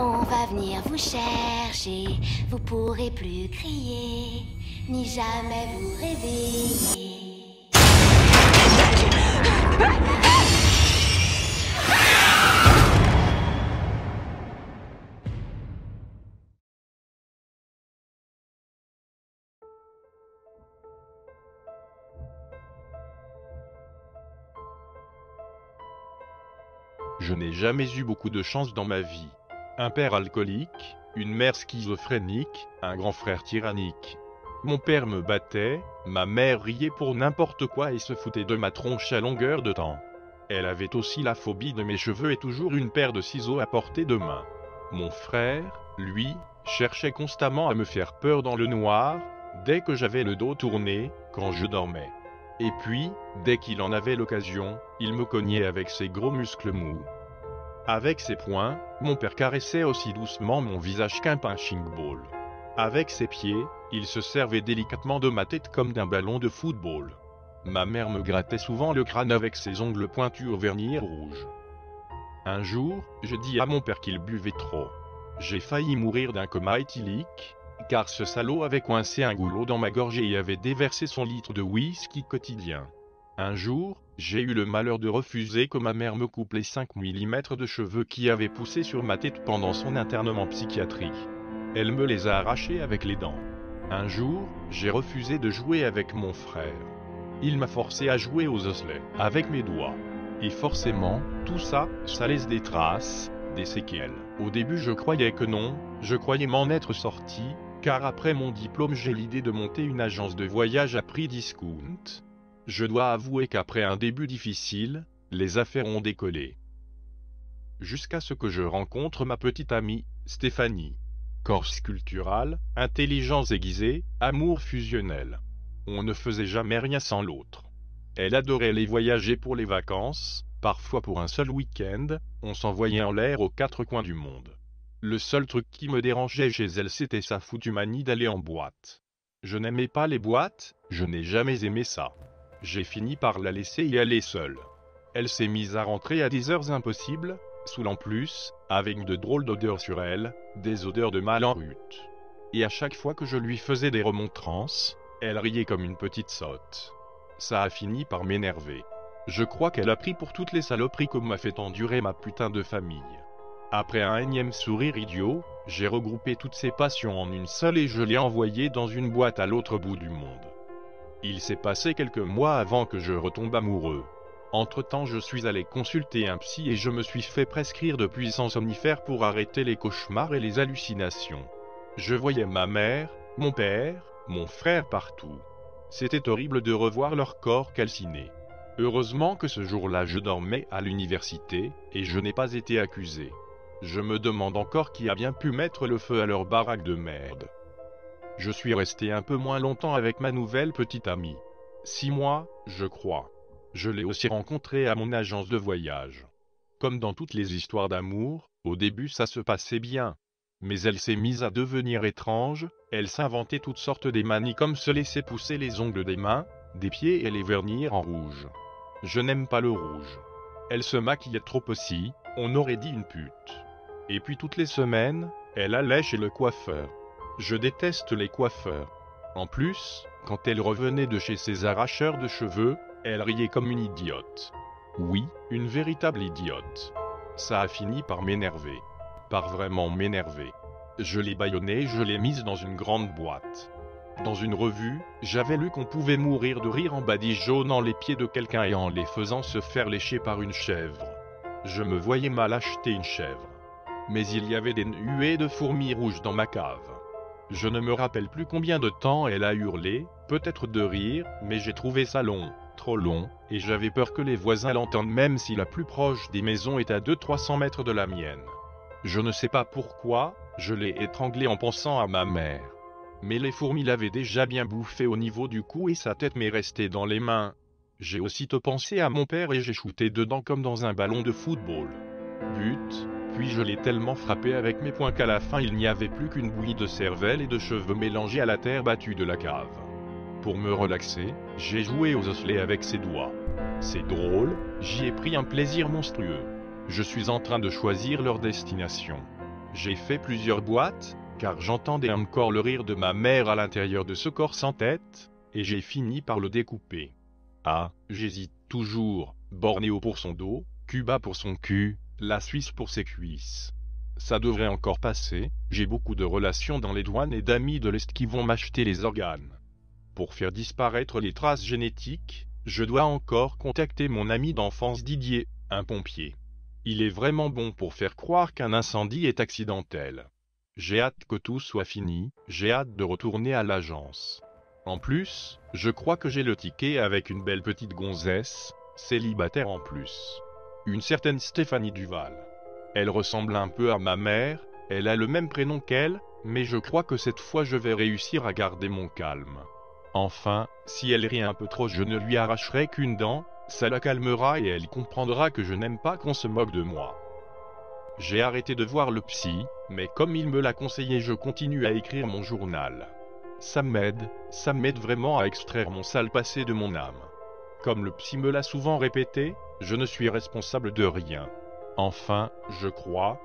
On va venir vous chercher, vous pourrez plus crier, ni jamais vous réveiller. Je n'ai jamais eu beaucoup de chance dans ma vie. Un père alcoolique, une mère schizophrénique, un grand frère tyrannique. Mon père me battait, ma mère riait pour n'importe quoi et se foutait de ma tronche à longueur de temps. Elle avait aussi la phobie de mes cheveux et toujours une paire de ciseaux à portée de main. Mon frère, lui, cherchait constamment à me faire peur dans le noir, dès que j'avais le dos tourné, quand je dormais. Et puis, dès qu'il en avait l'occasion, il me cognait avec ses gros muscles mous. Avec ses poings, mon père caressait aussi doucement mon visage qu'un punching ball. Avec ses pieds, il se servait délicatement de ma tête comme d'un ballon de football. Ma mère me grattait souvent le crâne avec ses ongles pointus au vernis rouge. Un jour, je dis à mon père qu'il buvait trop. J'ai failli mourir d'un coma éthylique, car ce salaud avait coincé un goulot dans ma gorge et y avait déversé son litre de whisky quotidien. Un jour, j'ai eu le malheur de refuser que ma mère me coupe les 5 mm de cheveux qui avaient poussé sur ma tête pendant son internement psychiatrique. Elle me les a arrachés avec les dents. Un jour, j'ai refusé de jouer avec mon frère. Il m'a forcé à jouer aux osselets avec mes doigts. Et forcément, tout ça, ça laisse des traces, des séquelles. Au début je croyais que non, je croyais m'en être sorti, car après mon diplôme j'ai l'idée de monter une agence de voyage à prix discount. Je dois avouer qu'après un début difficile, les affaires ont décollé. Jusqu'à ce que je rencontre ma petite amie, Stéphanie. Corse culturale, intelligence aiguisée, amour fusionnel. On ne faisait jamais rien sans l'autre. Elle adorait les voyager pour les vacances, parfois pour un seul week-end, on s'envoyait en l'air aux 4 coins du monde. Le seul truc qui me dérangeait chez elle c'était sa foutue manie d'aller en boîte. Je n'aimais pas les boîtes, je n'ai jamais aimé ça. J'ai fini par la laisser y aller seule. Elle s'est mise à rentrer à des heures impossibles, saoulant plus, avec de drôles d'odeurs sur elle, des odeurs de mal en rut. Et à chaque fois que je lui faisais des remontrances, elle riait comme une petite sotte. Ça a fini par m'énerver. Je crois qu'elle a pris pour toutes les saloperies que m'a fait endurer ma putain de famille. Après un énième sourire idiot, j'ai regroupé toutes ces passions en une seule et je l'ai envoyée dans une boîte à l'autre bout du monde. Il s'est passé quelques mois avant que je retombe amoureux. Entre-temps, je suis allé consulter un psy et je me suis fait prescrire de puissants somnifères pour arrêter les cauchemars et les hallucinations. Je voyais ma mère, mon père, mon frère partout. C'était horrible de revoir leur corps calciné. Heureusement que ce jour-là je dormais à l'université, et je n'ai pas été accusé. Je me demande encore qui a bien pu mettre le feu à leur baraque de merde. Je suis resté un peu moins longtemps avec ma nouvelle petite amie. 6 mois, je crois. Je l'ai aussi rencontrée à mon agence de voyage. Comme dans toutes les histoires d'amour, au début ça se passait bien. Mais elle s'est mise à devenir étrange, elle s'inventait toutes sortes de manies comme se laisser pousser les ongles des mains, des pieds et les vernir en rouge. Je n'aime pas le rouge. Elle se maquillait trop aussi, on aurait dit une pute. Et puis toutes les semaines, elle allait chez le coiffeur. Je déteste les coiffeurs. En plus, quand elle revenait de chez ses arracheurs de cheveux, elle riait comme une idiote. Oui, une véritable idiote. Ça a fini par m'énerver. Par vraiment m'énerver. Je l'ai bâillonnée et je l'ai mise dans une grande boîte. Dans une revue, j'avais lu qu'on pouvait mourir de rire en badigeonnant les pieds de quelqu'un et en les faisant se faire lécher par une chèvre. Je me voyais mal acheter une chèvre. Mais il y avait des nuées de fourmis rouges dans ma cave. Je ne me rappelle plus combien de temps elle a hurlé, peut-être de rire, mais j'ai trouvé ça long, trop long, et j'avais peur que les voisins l'entendent même si la plus proche des maisons est à 200-300 mètres de la mienne. Je ne sais pas pourquoi, je l'ai étranglée en pensant à ma mère. Mais les fourmis l'avaient déjà bien bouffé au niveau du cou et sa tête m'est restée dans les mains. J'ai aussitôt pensé à mon père et j'ai shooté dedans comme dans un ballon de football. But, puis je l'ai tellement frappé avec mes poings qu'à la fin il n'y avait plus qu'une bouillie de cervelle et de cheveux mélangés à la terre battue de la cave. Pour me relaxer, j'ai joué aux osselets avec ses doigts. C'est drôle, j'y ai pris un plaisir monstrueux. Je suis en train de choisir leur destination. J'ai fait plusieurs boîtes, car j'entendais encore le rire de ma mère à l'intérieur de ce corps sans tête, et j'ai fini par le découper. Ah, j'hésite toujours, Bornéo pour son dos, Cuba pour son cul, la Suisse pour ses cuisses. Ça devrait encore passer, j'ai beaucoup de relations dans les douanes et d'amis de l'Est qui vont m'acheter les organes. Pour faire disparaître les traces génétiques, je dois encore contacter mon ami d'enfance Didier, un pompier. Il est vraiment bon pour faire croire qu'un incendie est accidentel. J'ai hâte que tout soit fini, j'ai hâte de retourner à l'agence. En plus, je crois que j'ai le ticket avec une belle petite gonzesse, célibataire en plus. Une certaine Stéphanie Duval. Elle ressemble un peu à ma mère, elle a le même prénom qu'elle, mais je crois que cette fois je vais réussir à garder mon calme. Enfin, si elle rit un peu trop, je ne lui arracherai qu'une dent, ça la calmera et elle comprendra que je n'aime pas qu'on se moque de moi. J'ai arrêté de voir le psy, mais comme il me l'a conseillé, je continue à écrire mon journal. Ça m'aide vraiment à extraire mon sale passé de mon âme. Comme le psy me l'a souvent répété, je ne suis responsable de rien. Enfin, je crois,